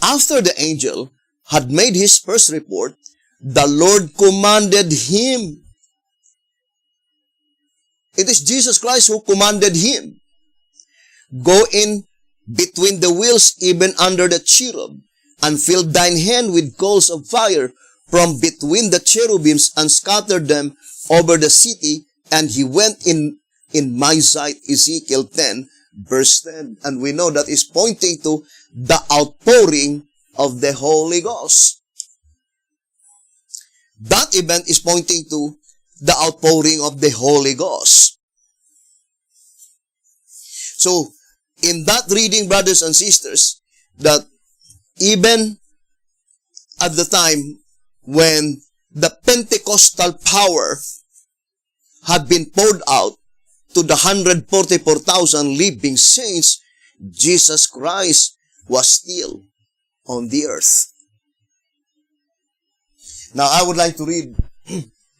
Speaker 1: After the angel had made his first report, the Lord commanded him. It is Jesus Christ who commanded him. Go in between the wheels, even under the cherub, and fill thine hand with coals of fire from between the cherubims, and scatter them over the city. And he went in my sight, Ezekiel 10, verse 10. And we know that is pointing to the outpouring of the Holy Ghost. That event is pointing to the outpouring of the Holy Ghost. So, in that reading, brothers and sisters, that even at the time when the Pentecostal power had been poured out to the 144,000 living saints, Jesus Christ was still on the earth. Now, I would like to read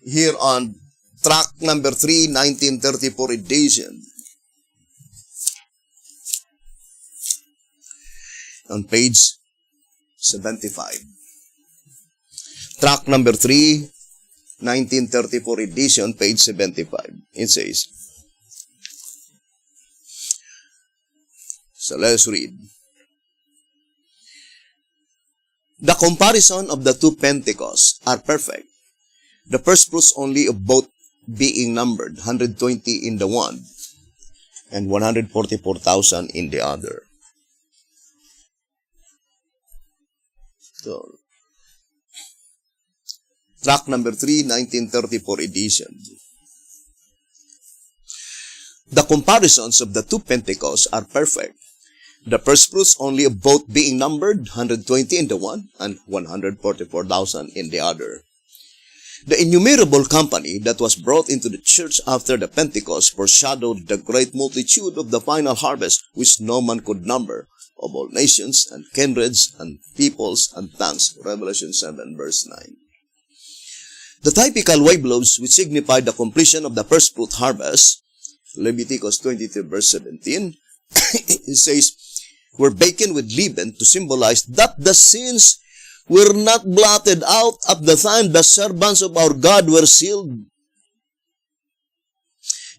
Speaker 1: here on track number 3, 1934 edition. On page 75. Track number 3, 1934 edition, page 75. It says, so let's read. The comparison of the 2 Pentecosts are perfect. The first fruits only of both being numbered, 120 in the one, and 144,000 in the other. So, track number 3, 1934 edition. The comparisons of the 2 Pentecosts are perfect. The first fruits only of both being numbered, 120 in the one, and 144,000 in the other. The innumerable company that was brought into the church after the Pentecost foreshadowed the great multitude of the final harvest, which no man could number of all nations and kindreds and peoples and tongues. Revelation 7 verse 9. The typical wave loaves, which signify the completion of the first fruit harvest, Leviticus 22 verse 17, it says, were baken with leaven to symbolize that the sins were not blotted out at the time the servants of our God were sealed.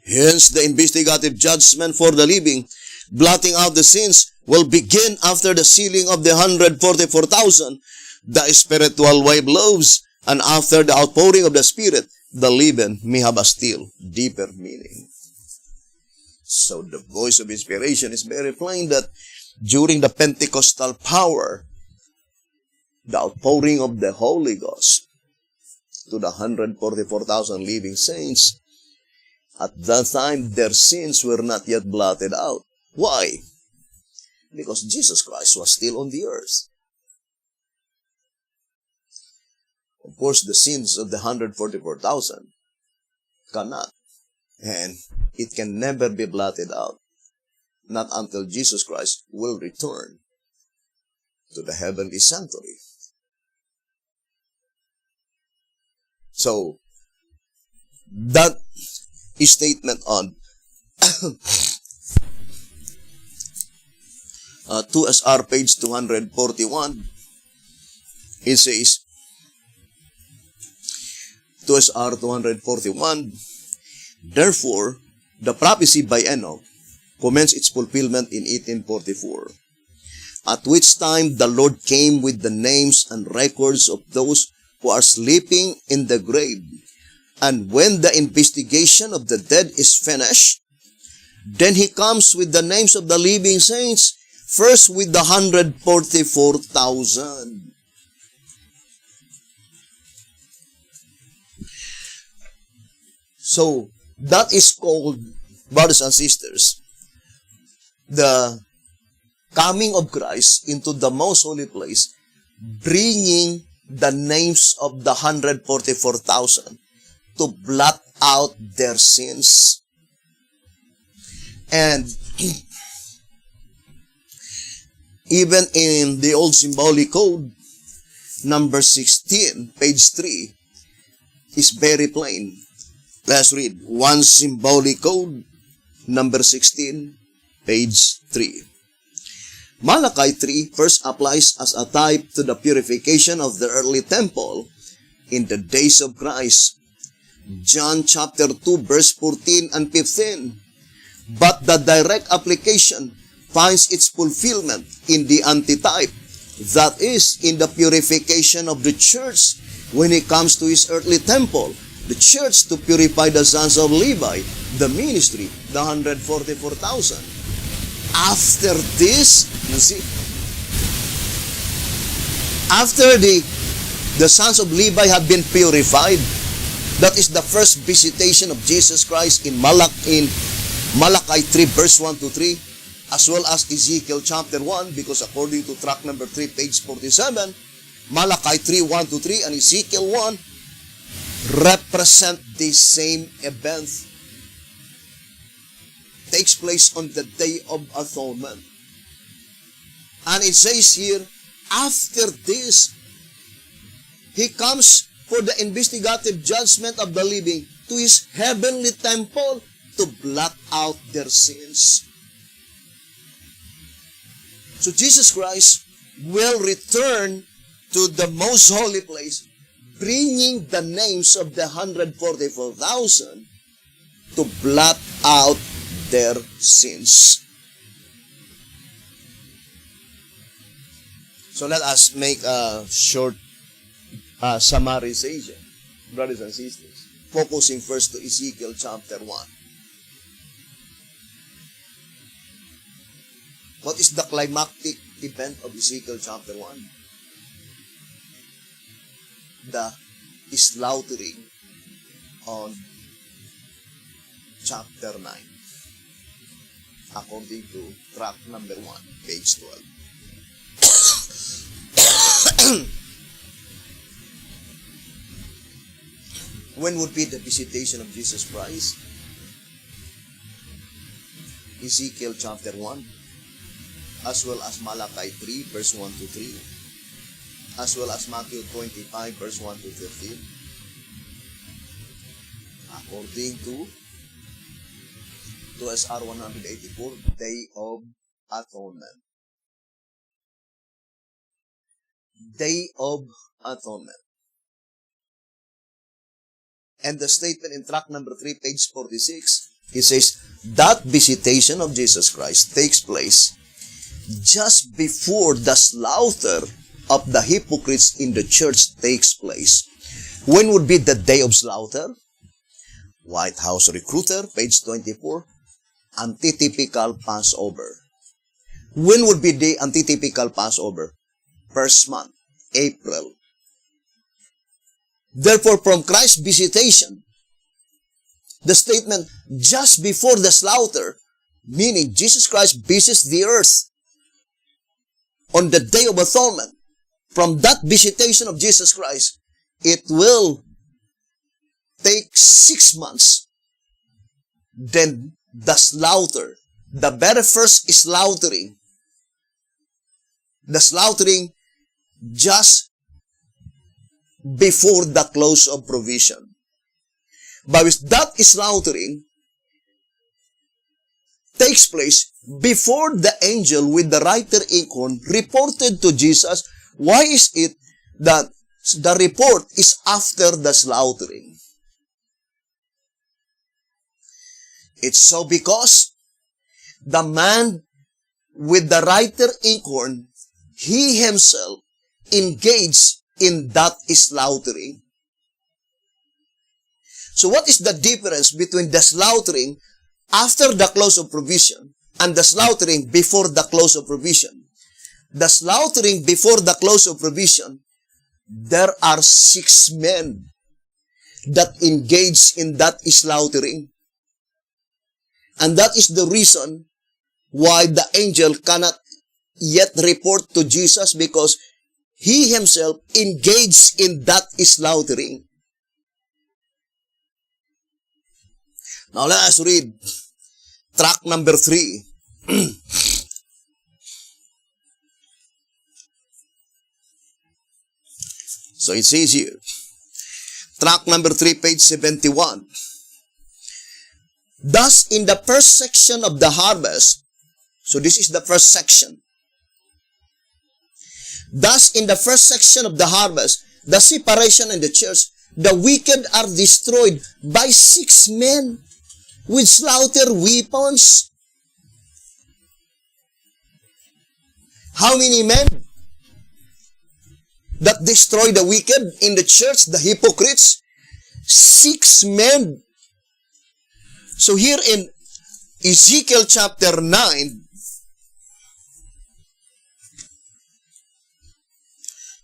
Speaker 1: Hence, the investigative judgment for the living, blotting out the sins, will begin after the sealing of the 144,000, the spiritual wave loaves, and after the outpouring of the Spirit, the leaven may have a still deeper meaning. So the voice of inspiration is very plain that during the Pentecostal power, the outpouring of the Holy Ghost to the 144,000 living saints, at that time, their sins were not yet blotted out. Why? Because Jesus Christ was still on the earth. Of course, the sins of the 144,000 cannot, and it can never be blotted out, not until Jesus Christ will return to the heavenly sanctuary. So, that statement on 2SR page 241, it says, 2SR 241, therefore, the prophecy by Enoch commenced its fulfillment in 1844, at which time the Lord came with the names and records of those who are sleeping in the grave. And when the investigation of the dead is finished, then he comes with the names of the living saints, first with the 144,000. So, that is called, brothers and sisters, the coming of Christ into the most holy place, bringing the names of the 144,000 to blot out their sins. And even in the old symbolic code, number 16, page 3, is very plain. Let's read. One symbolic code, number 16, page 3. Malachi 3 first applies as a type to the purification of the earthly temple in the days of Christ. John chapter 2 verse 14 and 15. But the direct application finds its fulfillment in the antitype, that is, in the purification of the church when it comes to his earthly temple, the church to purify the sons of Levi, the ministry, the 144,000. After this, you see, after the sons of Levi have been purified, that is the first visitation of Jesus Christ in Malachi 3 verse 1 to 3, as well as Ezekiel Chapter 1, because according to track number 3, page 47, Malachi 3, 1 to 3, and Ezekiel 1 represent the same event. Takes place on the Day of Atonement. And it says here, after this, he comes for the investigative judgment of the living to his heavenly temple to blot out their sins. So Jesus Christ will return to the most holy place, bringing the names of the 144,000 to blot out their sins. So let us make a short summarization, brothers and sisters, focusing first to Ezekiel chapter 1. What is the climactic event of Ezekiel chapter 1? The slaughtering on chapter 9, according to track number 1, page 12. When would be the visitation of Jesus Christ? Ezekiel chapter 1. as well as Malachi 3, verse 1 to 3, as well as Matthew 25, verse 1 to 13, according to SR 184, Day of Atonement. Day of Atonement. And the statement in track number 3, page 46, it says, that visitation of Jesus Christ takes place just before the slaughter of the hypocrites in the church takes place. When would be the day of slaughter? White House Recruiter, page 24, antitypical Passover. When would be the antitypical Passover? First month, April. Therefore, from Christ's visitation, the statement, just before the slaughter, meaning Jesus Christ visits the earth on the Day of Atonement. From that visitation of Jesus Christ, it will take 6 months. Then the slaughter, the very first slaughtering, the slaughtering just before the close of provision. But with that slaughtering takes place before the angel with the writer inkhorn reported to Jesus. Why is it that the report is after the slaughtering? It's so because the man with the writer inkhorn, he himself engaged in that slaughtering. So what is the difference between the slaughtering after the close of provision and the slaughtering before the close of provision? The slaughtering before the close of provision, there are 6 men that engage in that slaughtering. And that is the reason why the angel cannot yet report to Jesus, because he himself engaged in that slaughtering. Now let us read track number 3. So it says here, track number 3, page 71. Thus, in the first section of the harvest, so this is the first section. Thus, in the first section of the harvest, the separation in the church, the wicked are destroyed by 6 men with slaughter weapons. How many men that destroy the wicked in the church, the hypocrites? 6 men. So here in Ezekiel chapter 9,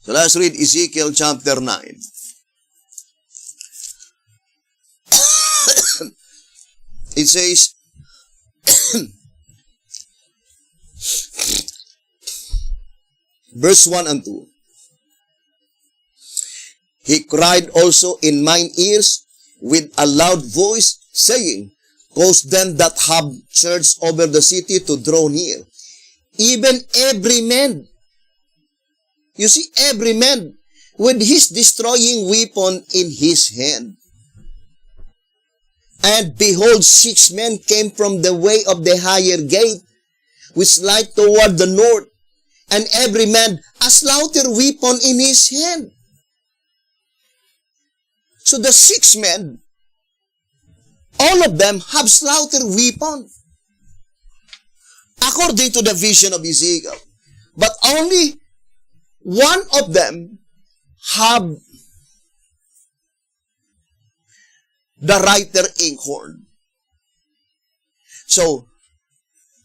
Speaker 1: so let's read Ezekiel chapter 9. It says, verse 1 and 2. He cried also in mine ears with a loud voice, saying, cause them that have charge over the city to draw near, even every man. You see, every man with his destroying weapon in his hand. And behold, 6 men came from the way of the higher gate, which light toward the north, and every man a slaughter weapon in his hand. So the 6 men, all of them have slaughter weapon, according to the vision of Ezekiel. But only one of them have the writer inkhorn. So,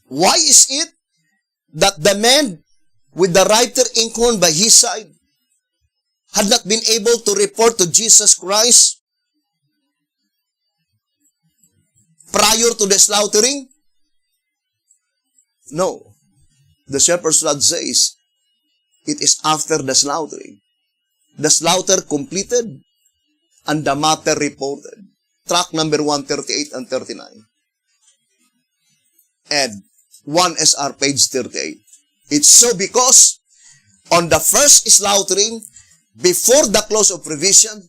Speaker 1: why is it that the man with the writer inkhorn by his side had not been able to report to Jesus Christ prior to the slaughtering? No. The shepherd's rod says, it is after the slaughtering. The slaughter completed and the matter reported. Track number 138 and 39. And 1 SR page 38. It's so because on the first slaughtering, before the close of provision,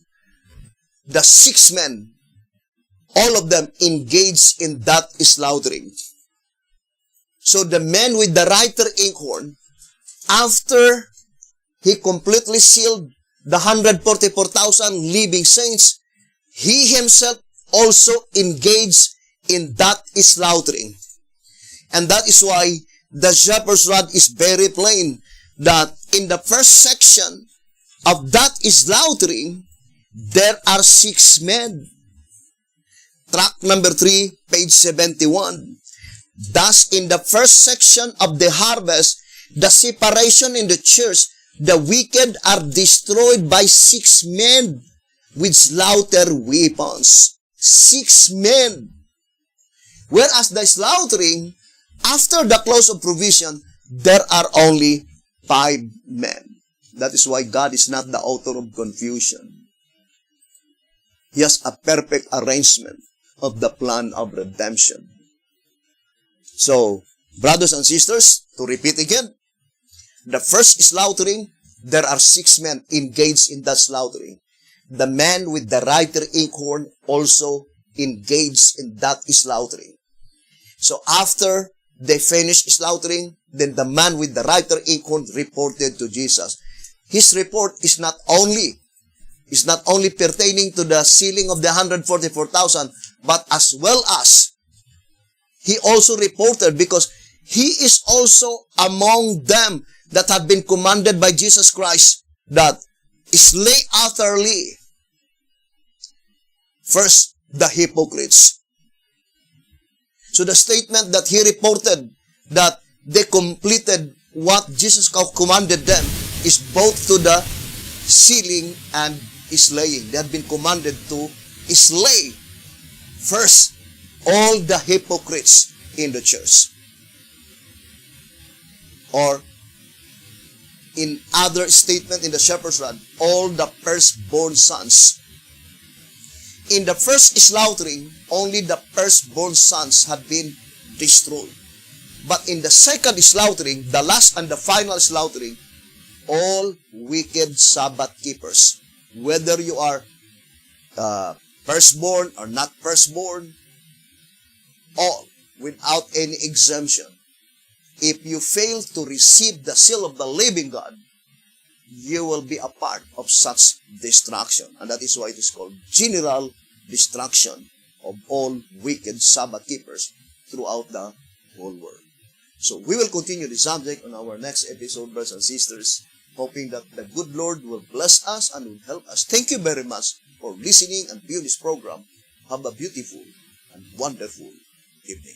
Speaker 1: the 6 men, all of them engaged in that slaughtering. So the man with the writer inkhorn, after he completely sealed the 144,000 living saints, he himself also engaged in that slaughtering. And that is why the shepherd's rod is very plain that in the first section of that slaughtering, there are 6 men. Track number 3, page 71. Thus, in the first section of the harvest, the separation in the church, the wicked are destroyed by 6 men with slaughter weapons. 6 men. Whereas the slaughtering, after the close of provision, there are only 5 men. That is why God is not the author of confusion. He has a perfect arrangement of the plan of redemption. So, brothers and sisters, to repeat again, the first slaughtering, there are 6 men engaged in that slaughtering. The man with the writer inkhorn also engaged in that slaughtering. So after they finished slaughtering, then the man with the writer inkhorn reported to Jesus. His report is not only pertaining to the sealing of the 144,000, but as well as he also reported, because he is also among them that have been commanded by Jesus Christ that slay utterly first the hypocrites. So the statement that he reported that they completed what Jesus commanded them is both to the sealing and slaying. They had been commanded to slay first all the hypocrites in the church. Or in other statement in the shepherd's rod, all the firstborn sons. In the first slaughtering, only the firstborn sons had been destroyed. But in the second slaughtering, the last and the final slaughtering, all wicked Sabbath keepers, whether you are firstborn or not firstborn, all, without any exemption, if you fail to receive the seal of the living God, you will be a part of such destruction. And that is why it is called general destruction of all wicked Sabbath keepers throughout the whole world. So we will continue the subject on our next episode, brothers and sisters, hoping that the good Lord will bless us and will help us. Thank you very much for listening and viewing this program. Have a beautiful and wonderful evening.